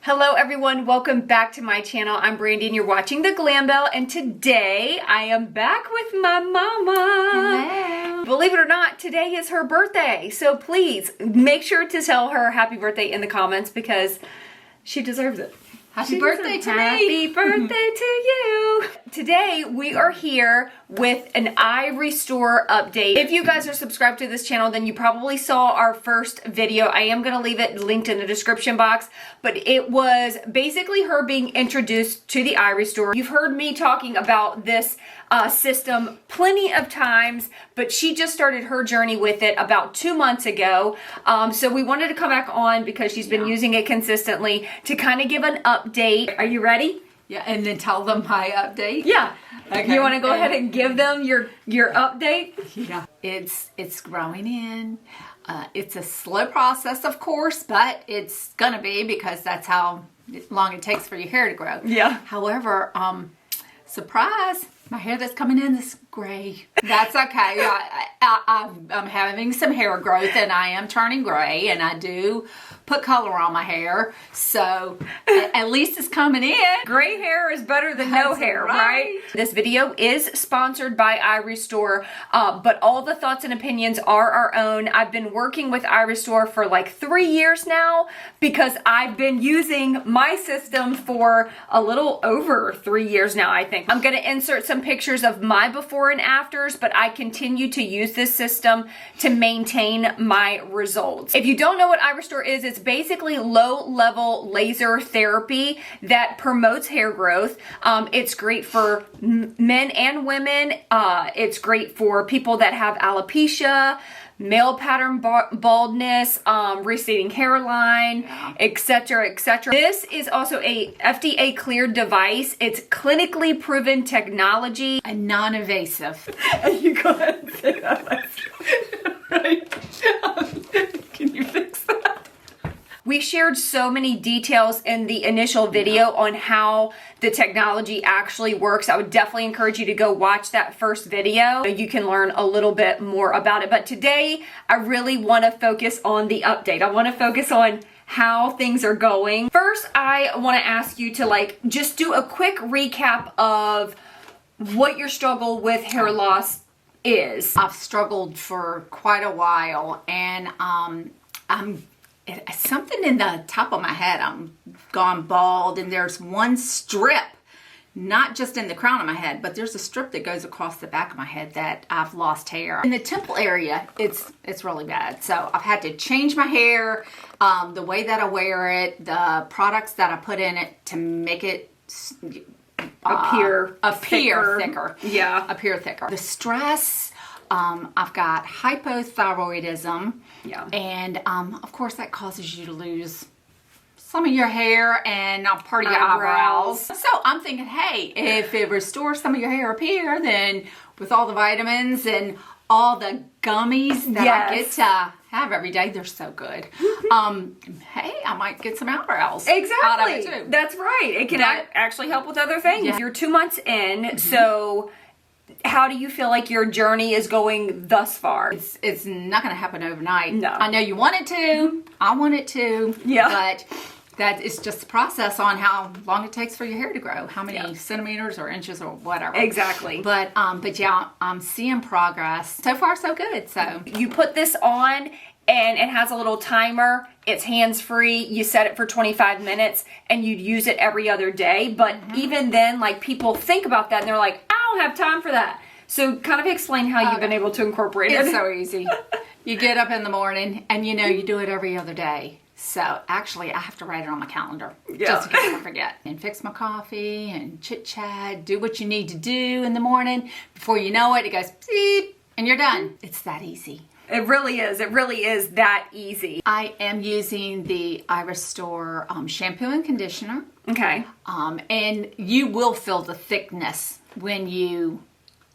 Hello everyone, welcome back to my channel. I'm Brandy and you're watching the Glam Belle, and today I am back with my mama. Hello. Believe it or not, today is her birthday. So please make sure to tell her happy birthday in the comments because she deserves it. Happy birthday to me. Happy birthday to you. Today we are here with an Irestore update. If you guys are subscribed to this channel, then you probably saw our first video. I am going to leave it linked in the description box, but it was basically her being introduced to the Irestore. You've heard me talking about this system plenty of times, but she just started her journey with it about 2 months ago. So we wanted to come back on because she's been using it consistently to kind of give an update. Are you ready? Yeah, and then tell them my update. Yeah. Okay. You want to go ahead and give them your update? Yeah. It's growing in. It's a slow process, of course, but it's gonna be because that's how long it takes for your hair to grow. Yeah. However, surprise, my hair that's coming in is gray. That's okay. I'm having some hair growth and I am turning gray, and I do put color on my hair, so at least it's coming in. Gray hair is better than no hair, right? This video is sponsored by Irestore, but all the thoughts and opinions are our own. I've been working with Irestore for like 3 years now because I've been using my system for a little over 3 years now, I think. I'm going to insert some pictures of my before and afters, but I continue to use this system to maintain my results. If you don't know what Irestore is, it's basically low-level laser therapy that promotes hair growth. It's great for men and women. It's great for people that have alopecia, male pattern baldness, receding hairline, etc., etc. This is also a FDA cleared device. It's clinically proven technology and non-invasive. And you go ahead and say that. Right? Can you fix that? We shared so many details in the initial video on how the technology actually works. I would definitely encourage you to go watch that first video. You can learn a little bit more about it. But today, I really want to focus on the update. I want to focus on how things are going. First, I want to ask you to just do a quick recap of what your struggle with hair loss is. I've struggled for quite a while, and something in the top of my head. I'm gone bald, and there's one strip, not just in the crown of my head, but there's a strip that goes across the back of my head that I've lost hair. In the temple area, it's really bad. So I've had to change my hair, the way that I wear it, the products that I put in it to make it appear thicker. Yeah. Appear thicker. The stress, I've got hypothyroidism. Yeah. And of course that causes you to lose some of your hair and part of your eyebrows. So I'm thinking, hey, if it restores some of your hair up here, then with all the vitamins and all the gummies that I get to have every day, they're so good. Hey, I might get some eyebrows. Exactly. Out of it too. That's right. It can actually help with other things. Yeah. You're 2 months in, so how do you feel like your journey is going thus far? It's not going to happen overnight. No. I know you want it to. I want it to. Yeah. But that is just a process on how long it takes for your hair to grow. How many centimeters or inches or whatever. Exactly. But yeah, I'm seeing progress. So far, so good. So you put this on, and it has a little timer. It's hands-free. You set it for 25 minutes, and you'd use it every other day. But even then, people think about that, and they're like, I don't have time for that. So kind of explain how you've been able to incorporate it. It's so easy. You get up in the morning, and you do it every other day. So actually, I have to write it on my calendar just in case I forget. And fix my coffee and chit-chat, do what you need to do in the morning. Before you know it, it goes beep, and you're done. It's that easy. It really is. It really is that easy. I am using the Irestore shampoo and conditioner. Okay. And you will feel the thickness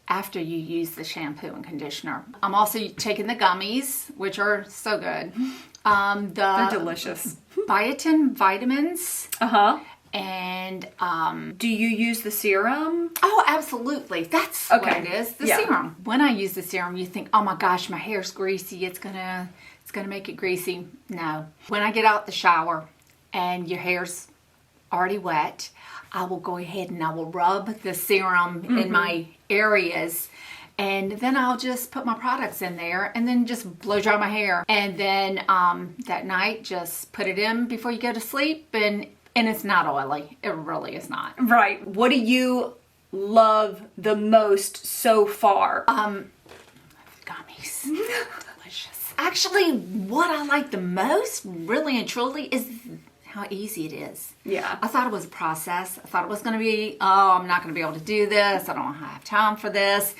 after you use the shampoo and conditioner. I'm also taking the gummies, which are so good. They're delicious. Biotin vitamins. Uh-huh. And do you use the serum? Oh, absolutely. That's what it is. The serum. When I use the serum, you think, oh my gosh, my hair's greasy. It's gonna make it greasy. No. When I get out the shower and your hair's already wet, I will go ahead and I will rub the serum in my areas. And then I'll just put my products in there and then just blow dry my hair. And then that night, just put it in before you go to sleep. And it's not oily. It really is not. Right. What do you love the most so far? Gummies. Delicious. Actually, what I like the most, really and truly, is how easy it is. Yeah. I thought it was a process. I thought it was going to be, oh, I'm not going to be able to do this. I don't have time for this.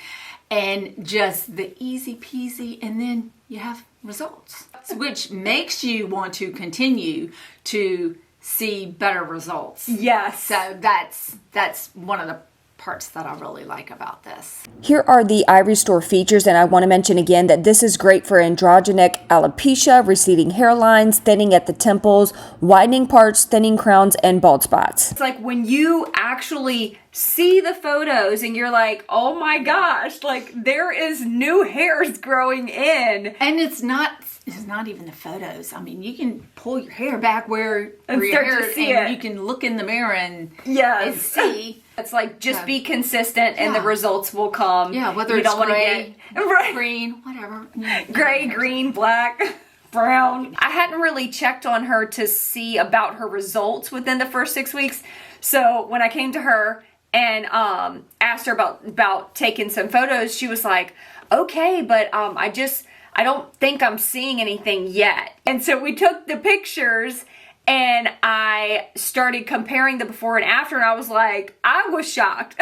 And just the easy peasy, and then you have results, which makes you want to continue to see better results. Yes. So that's one of the parts that I really like about this. Here are the Irestore features, and I want to mention again that this is great for androgenic alopecia, receding hairlines, thinning at the temples, widening parts, thinning crowns, and bald spots. It's like when you actually see the photos and you're like, oh my gosh, like there is new hairs growing in. And it's not even the photos. I mean, you can pull your hair back where And your start hair to see and it. you can look in the mirror and see. It's like just be consistent and the results will come. Yeah, whether you it's don't wanna gray, right. green, whatever. Gray, green, black, brown. I hadn't really checked on her to see about her results within the first 6 weeks. So when I came to her and asked her about taking some photos, she was like, okay, but I don't think I'm seeing anything yet. And so we took the pictures and I started comparing the before and after, and I was shocked.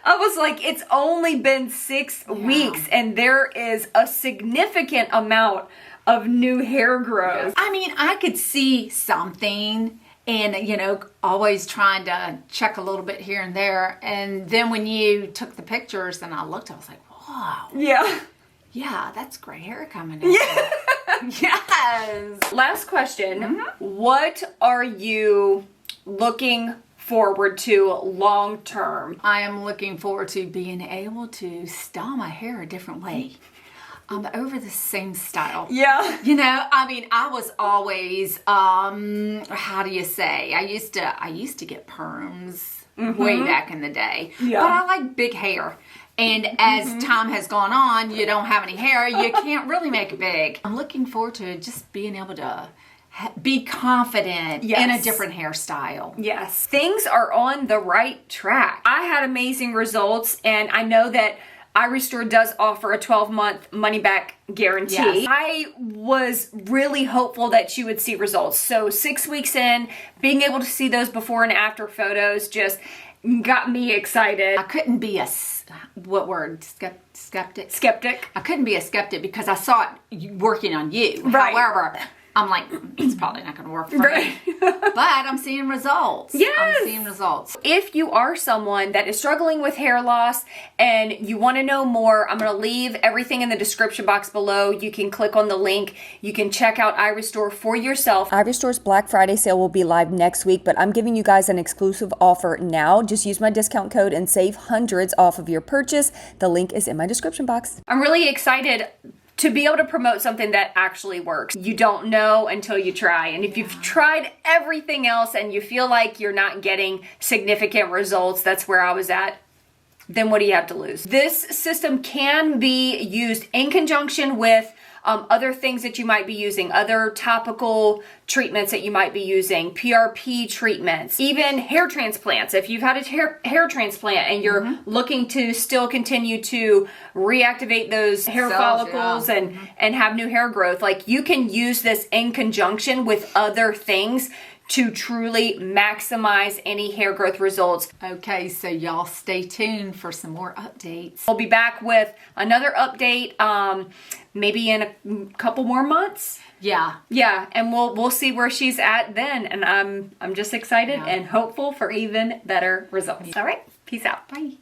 I was like, it's only been 6 weeks and there is a significant amount of new hair growth. I mean, I could see something and, always trying to check a little bit here and there. And then when you took the pictures and I looked, I was like, wow. Yeah. Yeah, that's gray hair coming in. Yeah. Yes. Last question. What are you looking forward to long term? I am looking forward to being able to style my hair a different way. I'm over the same style. Yeah. I mean, I was always, how do you say? I used to get perms way back in the day. Yeah. But I like big hair. And as time has gone on, you don't have any hair, you can't really make it big. I'm looking forward to just being able to be confident in a different hairstyle. Yes. Things are on the right track. I had amazing results, and I know that Irestore does offer a 12-month money-back guarantee. Yes. I was really hopeful that she would see results. So 6 weeks in, being able to see those before and after photos just got me excited. I couldn't be a, what word, skeptic? Skeptic. I couldn't be a skeptic because I saw it working on you. Right. However, I'm like, it's probably not going to work for me. But I'm seeing results. Yes. I'm seeing results. If you are someone that is struggling with hair loss and you want to know more, I'm going to leave everything in the description box below. You can click on the link. You can check out Irestore for yourself. Irestore's Black Friday sale will be live next week, but I'm giving you guys an exclusive offer now. Just use my discount code and save hundreds off of your purchase. The link is in my description box. I'm really excited to be able to promote something that actually works. You don't know until you try. And if you've tried everything else and you feel like you're not getting significant results, that's where I was at, then what do you have to lose? This system can be used in conjunction with other things that you might be using, other topical treatments that you might be using, PRP treatments, even hair transplants. If you've had a hair transplant and you're looking to still continue to reactivate those hair follicles and have new hair growth, like you can use this in conjunction with other things to truly maximize any hair growth results. Okay, so y'all stay tuned for some more updates. We'll be back with another update maybe in a couple more months. Yeah. Yeah, and we'll see where she's at then, and I'm just excited and hopeful for even better results. All right, peace out. Bye.